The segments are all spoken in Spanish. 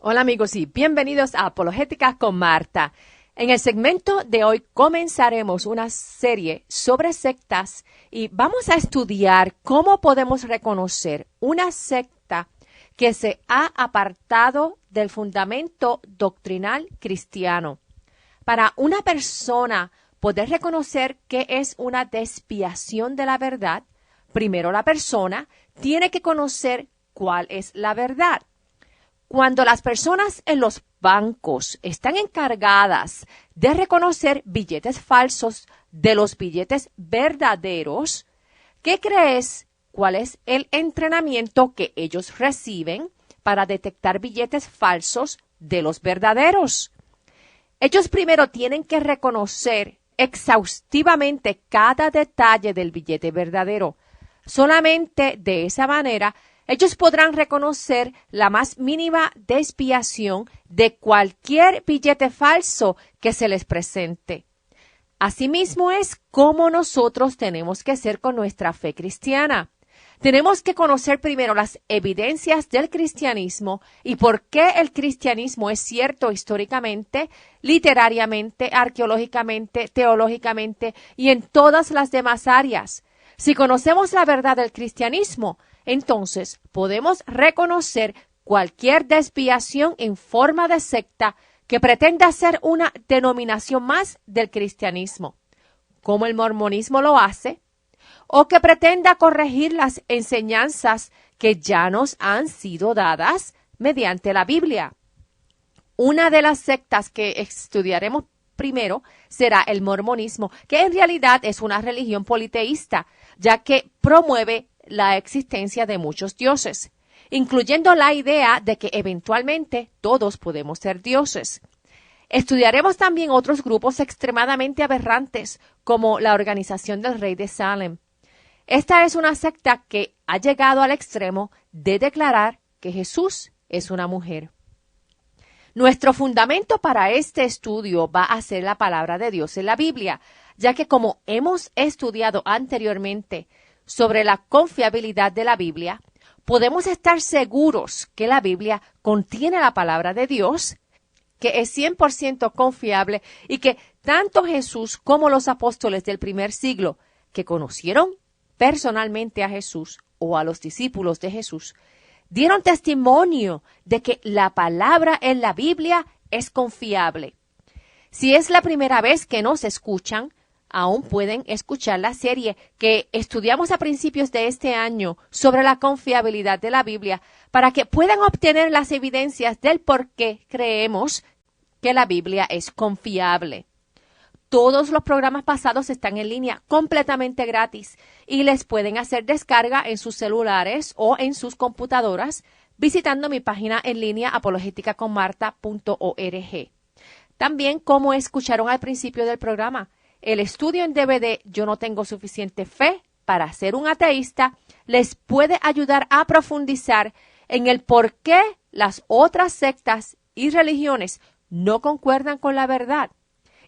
Hola amigos y bienvenidos a Apologética con Marta. En el segmento de hoy comenzaremos una serie sobre sectas y vamos a estudiar cómo podemos reconocer una secta que se ha apartado del fundamento doctrinal cristiano. Para una persona poder reconocer qué es una desviación de la verdad, primero la persona tiene que conocer cuál es la verdad. Cuando las personas en los bancos están encargadas de reconocer billetes falsos de los billetes verdaderos, ¿qué crees? ¿Cuál es el entrenamiento que ellos reciben para detectar billetes falsos de los verdaderos? Ellos primero tienen que reconocer exhaustivamente cada detalle del billete verdadero. Solamente de esa manera ellos podrán reconocer la más mínima desviación de cualquier billete falso que se les presente. Asimismo es como nosotros tenemos que ser con nuestra fe cristiana. Tenemos que conocer primero las evidencias del cristianismo y por qué el cristianismo es cierto históricamente, literariamente, arqueológicamente, teológicamente y en todas las demás áreas. Si conocemos la verdad del cristianismo, entonces podemos reconocer cualquier desviación en forma de secta que pretenda ser una denominación más del cristianismo, como el mormonismo lo hace, o que pretenda corregir las enseñanzas que ya nos han sido dadas mediante la Biblia. Una de las sectas que estudiaremos primero será el mormonismo, que en realidad es una religión politeísta, ya que promueve la existencia de muchos dioses, incluyendo la idea de que eventualmente todos podemos ser dioses. Estudiaremos también otros grupos extremadamente aberrantes, como la Organización del Rey de Salem. Esta es una secta que ha llegado al extremo de declarar que Jesús es una mujer. Nuestro fundamento para este estudio va a ser la palabra de Dios en la Biblia, ya que como hemos estudiado anteriormente sobre la confiabilidad de la Biblia, podemos estar seguros que la Biblia contiene la palabra de Dios, que es 100% confiable y que tanto Jesús como los apóstoles del primer siglo que conocieron personalmente a Jesús o a los discípulos de Jesús, dieron testimonio de que la palabra en la Biblia es confiable. Si es la primera vez que nos escuchan, aún pueden escuchar la serie que estudiamos a principios de este año sobre la confiabilidad de la Biblia para que puedan obtener las evidencias del por qué creemos que la Biblia es confiable. Todos los programas pasados están en línea completamente gratis y les pueden hacer descarga en sus celulares o en sus computadoras visitando mi página en línea apologeticaconmarta.org. También, como escucharon al principio del programa, el estudio en DVD Yo no tengo suficiente fe para ser un ateísta les puede ayudar a profundizar en el por qué las otras sectas y religiones no concuerdan con la verdad.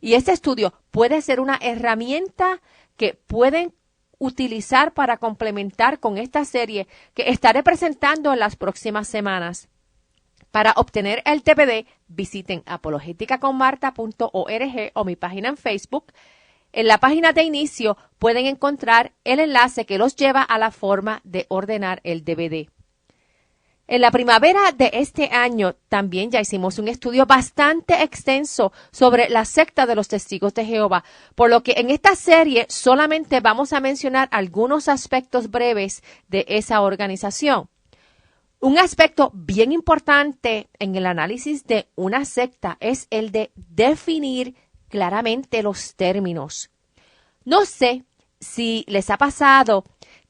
Y este estudio puede ser una herramienta que pueden utilizar para complementar con esta serie que estaré presentando en las próximas semanas. Para obtener el DVD, visiten apologeticaconmarta.org o mi página en Facebook. En la página de inicio pueden encontrar el enlace que los lleva a la forma de ordenar el DVD. En la primavera de este año también ya hicimos un estudio bastante extenso sobre la secta de los Testigos de Jehová, por lo que en esta serie solamente vamos a mencionar algunos aspectos breves de esa organización. Un aspecto bien importante en el análisis de una secta es el de definir claramente los términos. No sé si les ha pasado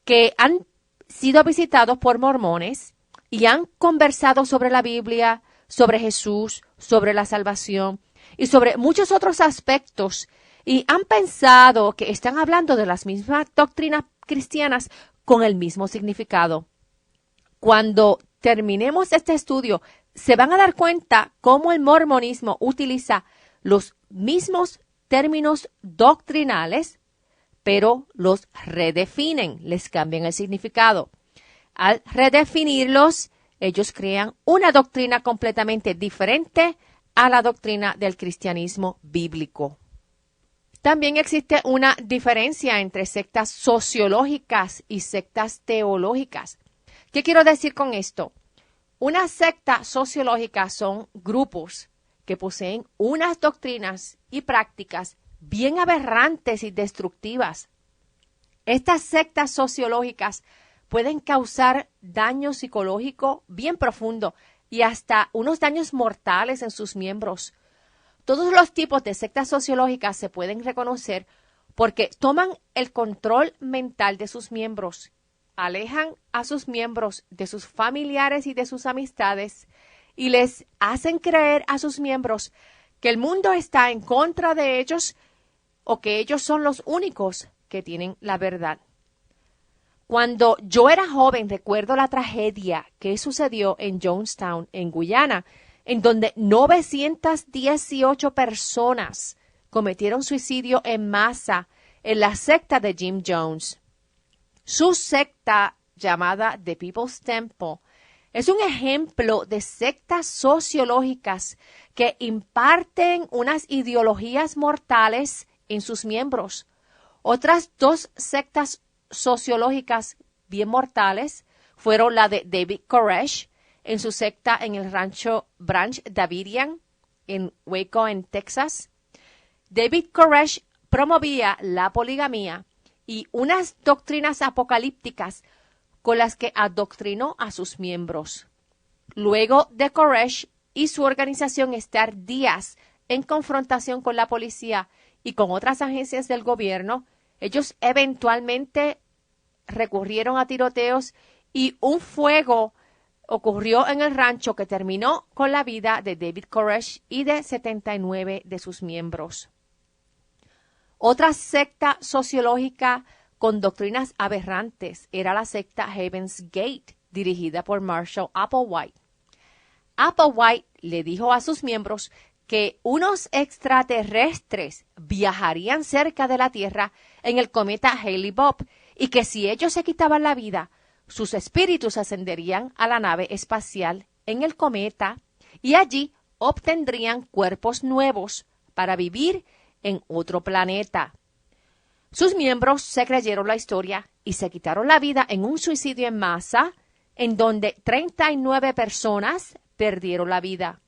que han sido visitados por mormones y han conversado sobre la Biblia, sobre Jesús, sobre la salvación y sobre muchos otros aspectos y han pensado que están hablando de las mismas doctrinas cristianas con el mismo significado. Cuando terminemos este estudio, se van a dar cuenta cómo el mormonismo utiliza los mismos términos doctrinales, pero los redefinen, les cambian el significado. Al redefinirlos, ellos crean una doctrina completamente diferente a la doctrina del cristianismo bíblico. También existe una diferencia entre sectas sociológicas y sectas teológicas. ¿Qué quiero decir con esto? Una secta sociológica son grupos que poseen unas doctrinas y prácticas bien aberrantes y destructivas. Estas sectas sociológicas pueden causar daño psicológico bien profundo y hasta unos daños mortales en sus miembros. Todos los tipos de sectas sociológicas se pueden reconocer porque toman el control mental de sus miembros, alejan a sus miembros de sus familiares y de sus amistades y les hacen creer a sus miembros que el mundo está en contra de ellos o que ellos son los únicos que tienen la verdad. Cuando yo era joven, recuerdo la tragedia que sucedió en Jonestown, en Guyana, en donde 918 personas cometieron suicidio en masa en la secta de Jim Jones. Su secta, llamada The People's Temple, es un ejemplo de sectas sociológicas que imparten unas ideologías mortales en sus miembros. Otras dos sectas sociológicas bien mortales fueron la de David Koresh en su secta en el rancho Branch Davidian en Waco, en Texas. David Koresh promovía la poligamía y unas doctrinas apocalípticas con las que adoctrinó a sus miembros. Luego de Koresh y su organización estar días en confrontación con la policía y con otras agencias del gobierno, ellos eventualmente recurrieron a tiroteos y un fuego ocurrió en el rancho que terminó con la vida de David Koresh y de 79 de sus miembros. Otra secta sociológica con doctrinas aberrantes era la secta Heaven's Gate, dirigida por Marshall Applewhite. Applewhite le dijo a sus miembros que unos extraterrestres viajarían cerca de la Tierra en el cometa Hale-Bopp y que si ellos se quitaban la vida, sus espíritus ascenderían a la nave espacial en el cometa y allí obtendrían cuerpos nuevos para vivir en otro planeta. Sus miembros se creyeron la historia y se quitaron la vida en un suicidio en masa en donde 39 personas perdieron la vida.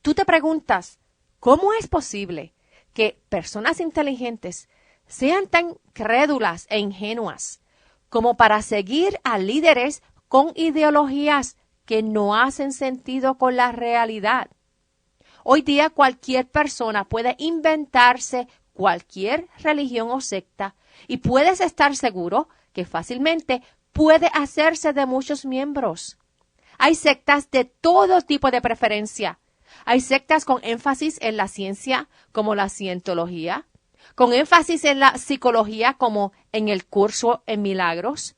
Tú te preguntas, ¿cómo es posible que personas inteligentes sean tan crédulas e ingenuas como para seguir a líderes con ideologías que no hacen sentido con la realidad? Hoy día cualquier persona puede inventarse cualquier religión o secta y puedes estar seguro que fácilmente puede hacerse de muchos miembros. Hay sectas de todo tipo de preferencia. Hay sectas con énfasis en la ciencia, como la cientología, con énfasis en la psicología, como en el curso en milagros,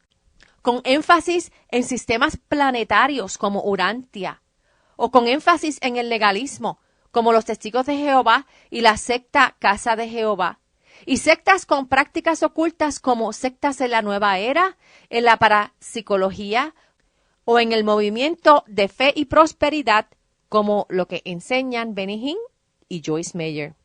con énfasis en sistemas planetarios, como Urantia, o con énfasis en el legalismo, como los Testigos de Jehová y la secta Casa de Jehová, y sectas con prácticas ocultas como sectas en la Nueva Era, en la parapsicología o en el movimiento de fe y prosperidad, como lo que enseñan Benny Hinn y Joyce Meyer.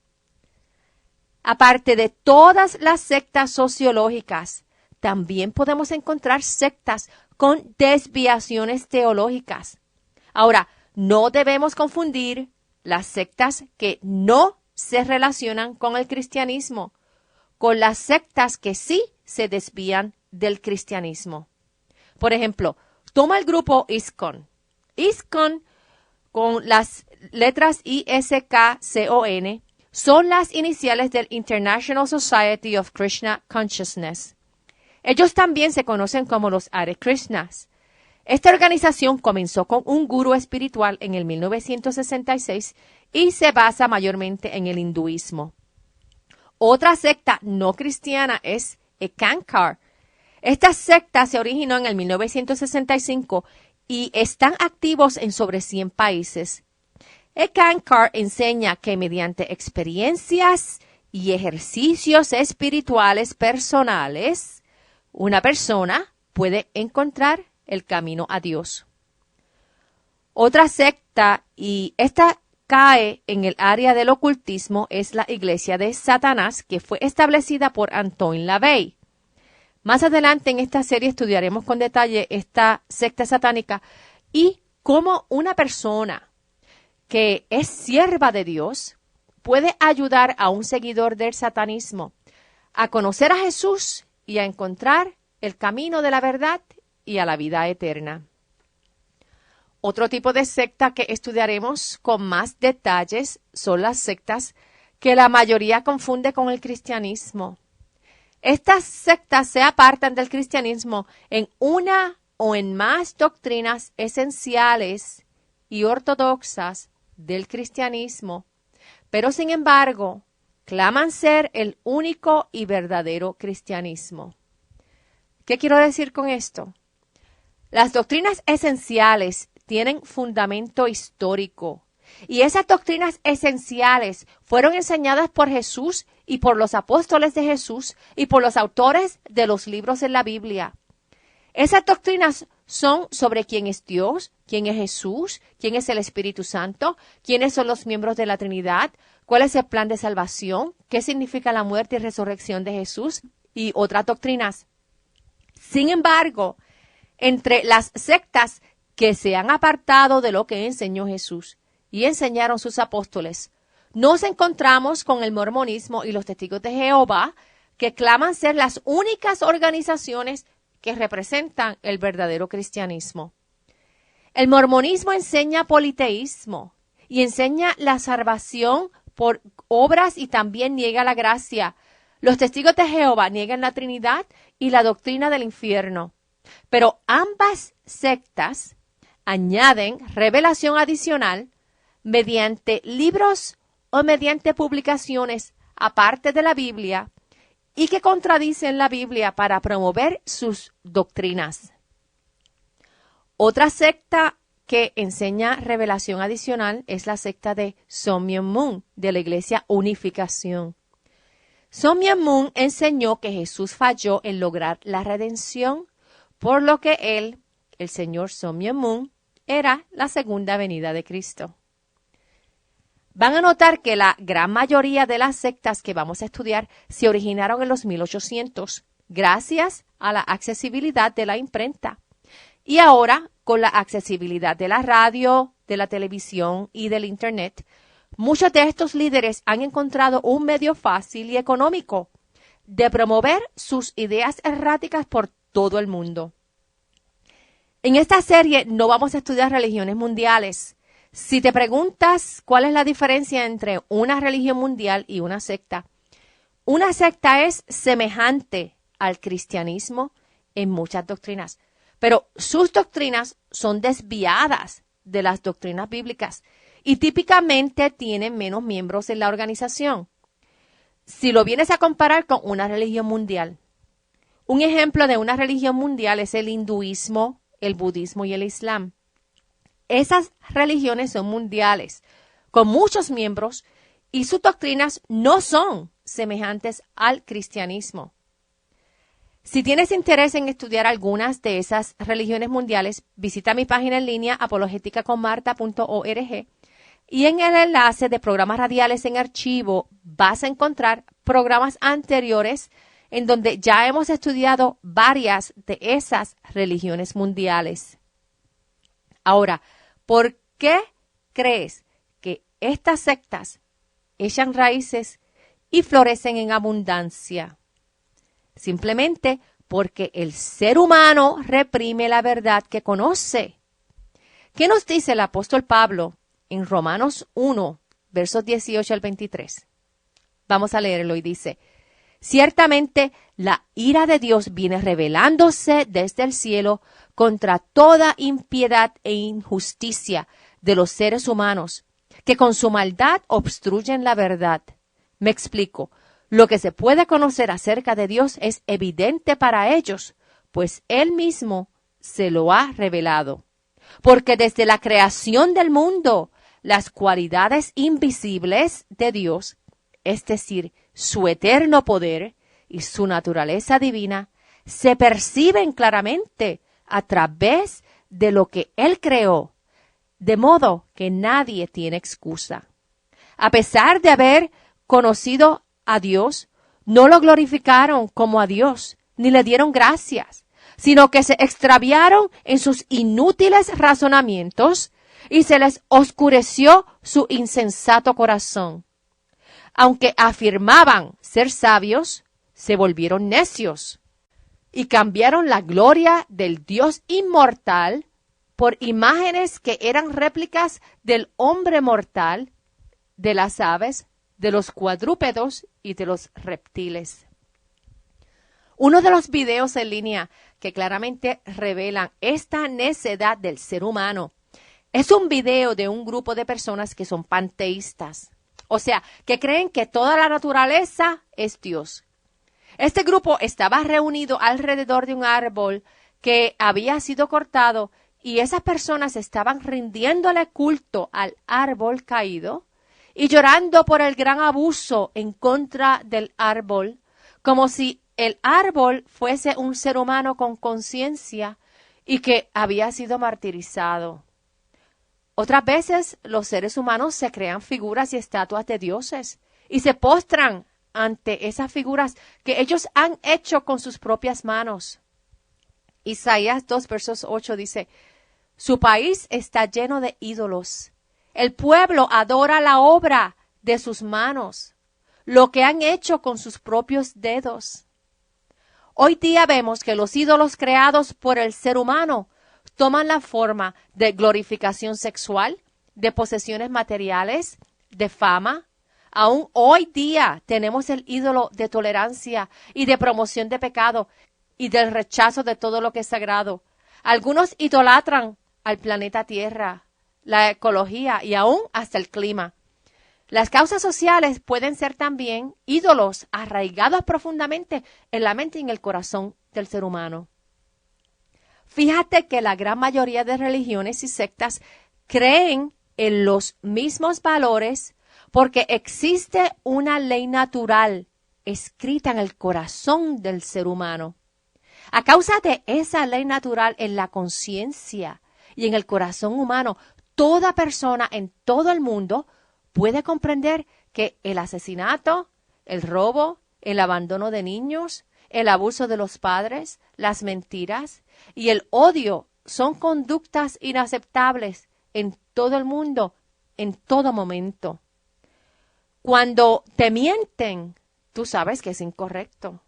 Aparte de todas las sectas sociológicas, también podemos encontrar sectas con desviaciones teológicas. Ahora, no debemos confundir las sectas que no se relacionan con el cristianismo con las sectas que sí se desvían del cristianismo. Por ejemplo, toma el grupo ISKCON. ISKCON, con las letras ISKCON, son las iniciales del International Society of Krishna Consciousness. Ellos también se conocen como los Hare Krishnas. Esta organización comenzó con un gurú espiritual en el 1966 y se basa mayormente en el hinduismo. Otra secta no cristiana es Ekankar. Esta secta se originó en el 1965 y están activos en sobre 100 países. Ekankar enseña que mediante experiencias y ejercicios espirituales personales, una persona puede encontrar el camino a Dios. Otra secta, y esta cae en el área del ocultismo, es la Iglesia de Satanás, que fue establecida por Antoine LaVey. Más adelante en esta serie estudiaremos con detalle esta secta satánica y cómo una persona que es sierva de Dios puede ayudar a un seguidor del satanismo a conocer a Jesús y a encontrar el camino de la verdad y a la vida eterna. Otro tipo de secta que estudiaremos con más detalles son las sectas que la mayoría confunde con el cristianismo. Estas sectas se apartan del cristianismo en una o en más doctrinas esenciales y ortodoxas del cristianismo, pero sin embargo, claman ser el único y verdadero cristianismo. ¿Qué quiero decir con esto? Las doctrinas esenciales tienen fundamento histórico y esas doctrinas esenciales fueron enseñadas por Jesús y por los apóstoles de Jesús y por los autores de los libros en la Biblia. Esas doctrinas son sobre quién es Dios, quién es Jesús, quién es el Espíritu Santo, quiénes son los miembros de la Trinidad, cuál es el plan de salvación, qué significa la muerte y resurrección de Jesús y otras doctrinas. Sin embargo, entre las sectas que se han apartado de lo que enseñó Jesús y enseñaron sus apóstoles, nos encontramos con el mormonismo y los testigos de Jehová, que claman ser las únicas organizaciones que representan el verdadero cristianismo. El mormonismo enseña politeísmo y enseña la salvación por obras y también niega la gracia. Los testigos de Jehová niegan la Trinidad y la doctrina del infierno. Pero ambas sectas añaden revelación adicional mediante libros o mediante publicaciones aparte de la Biblia y que contradicen la Biblia para promover sus doctrinas. Otra secta que enseña revelación adicional es la secta de Sun Myung Moon de la Iglesia Unificación. Sun Myung Moon enseñó que Jesús falló en lograr la redención, por lo que él, el señor Sun Myung Moon, era la segunda venida de Cristo. Van a notar que la gran mayoría de las sectas que vamos a estudiar se originaron en los 1800, gracias a la accesibilidad de la imprenta. Y ahora, con la accesibilidad de la radio, de la televisión y del Internet, muchos de estos líderes han encontrado un medio fácil y económico de promover sus ideas erráticas por todo el mundo. En esta serie no vamos a estudiar religiones mundiales. Si te preguntas cuál es la diferencia entre una religión mundial y una secta es semejante al cristianismo en muchas doctrinas, pero sus doctrinas son desviadas de las doctrinas bíblicas y típicamente tienen menos miembros en la organización. Si lo vienes a comparar con una religión mundial, un ejemplo de una religión mundial es el hinduismo, el budismo y el islam. Esas religiones son mundiales, con muchos miembros, y sus doctrinas no son semejantes al cristianismo. Si tienes interés en estudiar algunas de esas religiones mundiales, visita mi página en línea apologeticaconmarta.org y en el enlace de programas radiales en archivo vas a encontrar programas anteriores en donde ya hemos estudiado varias de esas religiones mundiales. Ahora, ¿por qué crees que estas sectas echan raíces y florecen en abundancia? Simplemente porque el ser humano reprime la verdad que conoce. ¿Qué nos dice el apóstol Pablo en Romanos 1, versos 18 al 23? Vamos a leerlo y dice: ciertamente la ira de Dios viene revelándose desde el cielo contra toda impiedad e injusticia de los seres humanos, que con su maldad obstruyen la verdad. Me explico. Lo que se puede conocer acerca de Dios es evidente para ellos, pues Él mismo se lo ha revelado. Porque desde la creación del mundo, las cualidades invisibles de Dios, es decir, su eterno poder y su naturaleza divina, se perciben claramente a través de lo que Él creó, de modo que nadie tiene excusa. A pesar de haber conocido a Dios, no lo glorificaron como a Dios, ni le dieron gracias, sino que se extraviaron en sus inútiles razonamientos y se les oscureció su insensato corazón. Aunque afirmaban ser sabios, se volvieron necios y cambiaron la gloria del Dios inmortal por imágenes que eran réplicas del hombre mortal, de las aves, de los cuadrúpedos y de los reptiles. Uno de los videos en línea que claramente revelan esta necedad del ser humano es un video de un grupo de personas que son panteístas, o sea, que creen que toda la naturaleza es Dios. Este grupo estaba reunido alrededor de un árbol que había sido cortado y esas personas estaban rindiéndole culto al árbol caído y llorando por el gran abuso en contra del árbol, como si el árbol fuese un ser humano con conciencia y que había sido martirizado. Otras veces los seres humanos se crean figuras y estatuas de dioses y se postran ante esas figuras que ellos han hecho con sus propias manos. Isaías 2, versos 8 dice, su país está lleno de ídolos. El pueblo adora la obra de sus manos, lo que han hecho con sus propios dedos. Hoy día vemos que los ídolos creados por el ser humano toman la forma de glorificación sexual, de posesiones materiales, de fama. Aún hoy día tenemos el ídolo de tolerancia y de promoción de pecado y del rechazo de todo lo que es sagrado. Algunos idolatran al planeta Tierra, la ecología y aún hasta el clima. Las causas sociales pueden ser también ídolos arraigados profundamente en la mente y en el corazón del ser humano. Fíjate que la gran mayoría de religiones y sectas creen en los mismos valores porque existe una ley natural escrita en el corazón del ser humano. A causa de esa ley natural en la conciencia y en el corazón humano, toda persona en todo el mundo puede comprender que el asesinato, el robo, el abandono de niños, el abuso de los padres, las mentiras y el odio son conductas inaceptables en todo el mundo, en todo momento. Cuando te mienten, tú sabes que es incorrecto.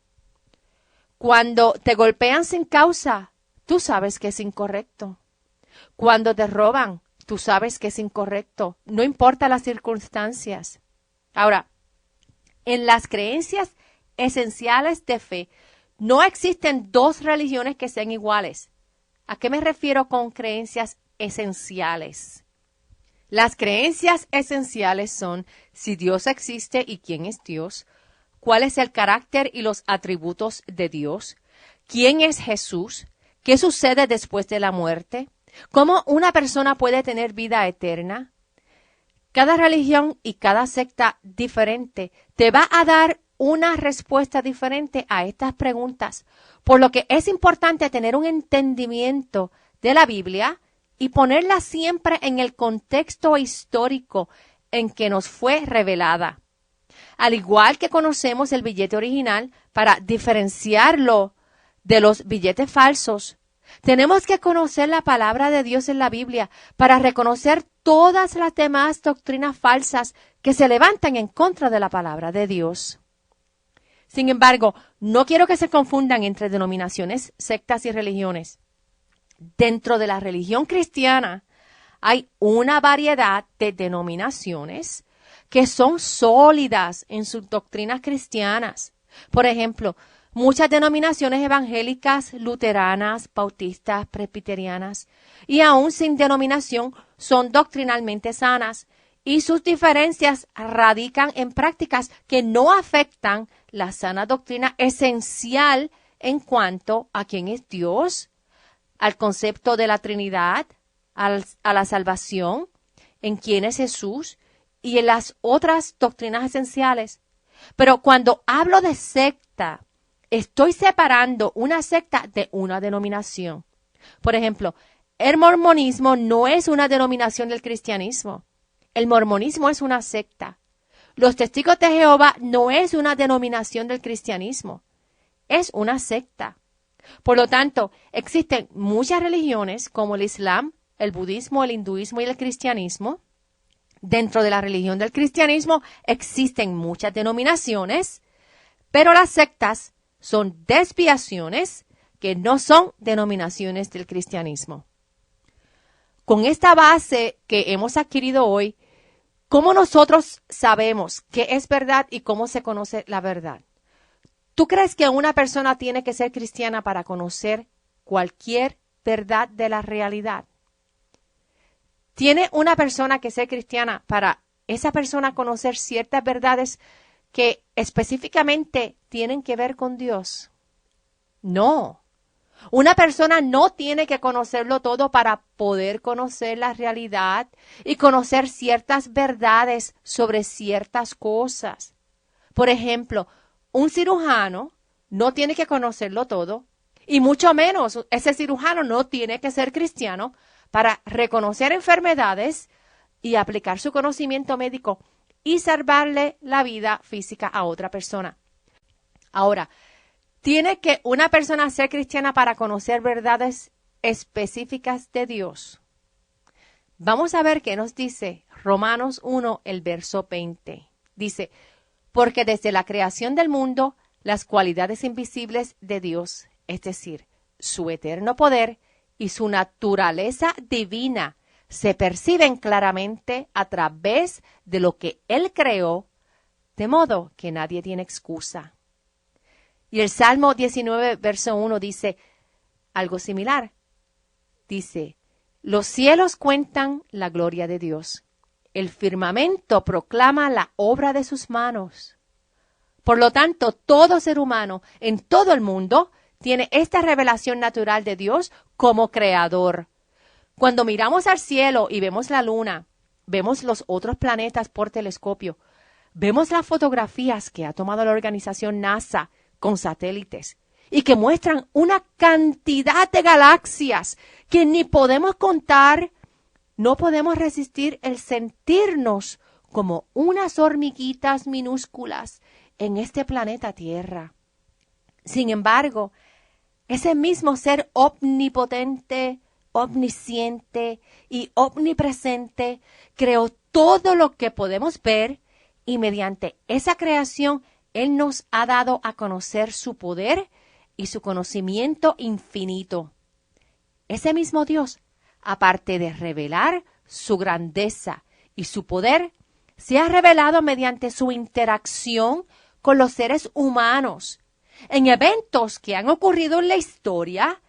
Cuando te golpean sin causa, tú sabes que es incorrecto. Cuando te roban, tú sabes que es incorrecto, no importa las circunstancias. Ahora, en las creencias esenciales de fe, no existen dos religiones que sean iguales. ¿A qué me refiero con creencias esenciales? Las creencias esenciales son si Dios existe y quién es Dios, cuál es el carácter y los atributos de Dios, quién es Jesús, qué sucede después de la muerte, cómo una persona puede tener vida eterna. Cada religión y cada secta diferente te va a dar una respuesta diferente a estas preguntas, por lo que es importante tener un entendimiento de la Biblia y ponerla siempre en el contexto histórico en que nos fue revelada. Al igual que conocemos el billete original para diferenciarlo de los billetes falsos, tenemos que conocer la palabra de Dios en la Biblia para reconocer todas las demás doctrinas falsas que se levantan en contra de la palabra de Dios. Sin embargo, no quiero que se confundan entre denominaciones, sectas y religiones. Dentro de la religión cristiana hay una variedad de denominaciones que son sólidas en sus doctrinas cristianas. Por ejemplo, muchas denominaciones evangélicas, luteranas, bautistas, presbiterianas y aún sin denominación son doctrinalmente sanas y sus diferencias radican en prácticas que no afectan la sana doctrina esencial en cuanto a quién es Dios, al concepto de la Trinidad, a la salvación, en quién es Jesús y en las otras doctrinas esenciales. Pero cuando hablo de secta, estoy separando una secta de una denominación. Por ejemplo, el mormonismo no es una denominación del cristianismo. El mormonismo es una secta. Los testigos de Jehová no es una denominación del cristianismo. Es una secta. Por lo tanto, existen muchas religiones como el Islam, el budismo, el hinduismo y el cristianismo. Dentro de la religión del cristianismo existen muchas denominaciones, pero las sectas son desviaciones que no son denominaciones del cristianismo. Con esta base que hemos adquirido hoy, ¿cómo nosotros sabemos qué es verdad y cómo se conoce la verdad? ¿Tú crees que una persona tiene que ser cristiana para conocer cualquier verdad de la realidad? ¿Tiene una persona que ser cristiana para esa persona conocer ciertas verdades que específicamente tienen que ver con Dios? No. Una persona no tiene que conocerlo todo para poder conocer la realidad y conocer ciertas verdades sobre ciertas cosas. Por ejemplo, un cirujano no tiene que conocerlo todo y mucho menos ese cirujano no tiene que ser cristiano para reconocer enfermedades y aplicar su conocimiento médico y salvarle la vida física a otra persona. Ahora, ¿tiene que una persona ser cristiana para conocer verdades específicas de Dios? Vamos a ver qué nos dice Romanos 1, el verso 20. Dice, porque desde la creación del mundo, las cualidades invisibles de Dios, es decir, su eterno poder y su naturaleza divina, se perciben claramente a través de lo que Él creó, de modo que nadie tiene excusa. Y el Salmo 19, verso 1 dice algo similar. Dice, los cielos cuentan la gloria de Dios. El firmamento proclama la obra de sus manos. Por lo tanto, todo ser humano en todo el mundo tiene esta revelación natural de Dios como creador. Cuando miramos al cielo y vemos la luna, vemos los otros planetas por telescopio, vemos las fotografías que ha tomado la organización NASA con satélites y que muestran una cantidad de galaxias que ni podemos contar, no podemos resistir el sentirnos como unas hormiguitas minúsculas en este planeta Tierra. Sin embargo, ese mismo ser omnipotente, omnisciente y omnipresente creó todo lo que podemos ver y mediante esa creación Él nos ha dado a conocer su poder y su conocimiento infinito. Ese mismo Dios, aparte de revelar su grandeza y su poder, se ha revelado mediante su interacción con los seres humanos, en eventos que han ocurrido en la historia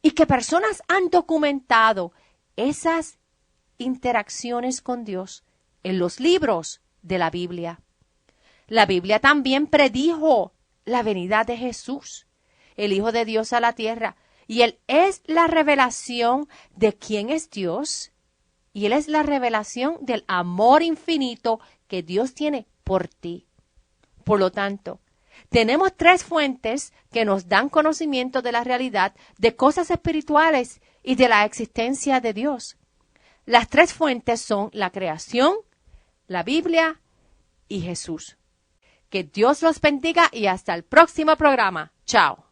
y que personas han documentado esas interacciones con Dios en los libros de la Biblia. La Biblia también predijo la venida de Jesús, el Hijo de Dios a la tierra, y Él es la revelación de quién es Dios, y Él es la revelación del amor infinito que Dios tiene por ti. Por lo tanto, tenemos tres fuentes que nos dan conocimiento de la realidad, de cosas espirituales y de la existencia de Dios. Las tres fuentes son la creación, la Biblia y Jesús. Que Dios los bendiga y hasta el próximo programa. Chao.